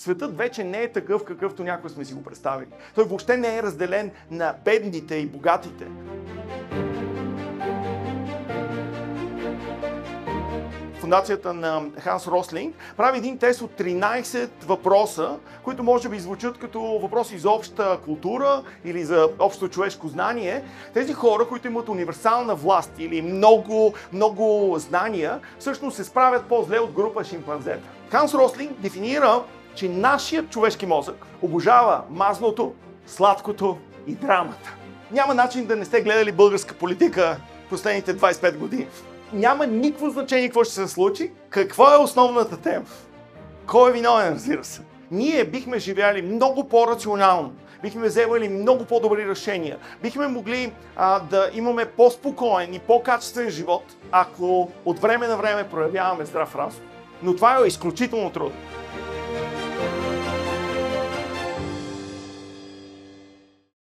Светът вече не е такъв, какъвто някой сме си го представили. Той въобще не е разделен на бедните и богатите. Фундацията на Ханс Рослинг прави един тест от 13 въпроса, които може би звучат като въпроси за обща култура или за общо човешко знание. Тези хора, които имат универсална власт или много знания, всъщност се справят по-зле от група шимпанзета. Ханс Рослинг дефинира, че нашият човешки мозък обожава мазното, сладкото и драмата. Няма начин да не сте гледали българска политика последните 25 години. Няма никакво значение какво ще се случи. Каква е основната тема? Кой е виновен, разбира се? Ние бихме живяли много по-рационално, бихме вземали много по-добри решения, бихме могли да имаме по-спокоен и по-качествен живот, ако от време на време проявяваме здрав разум. Но това е изключително трудно.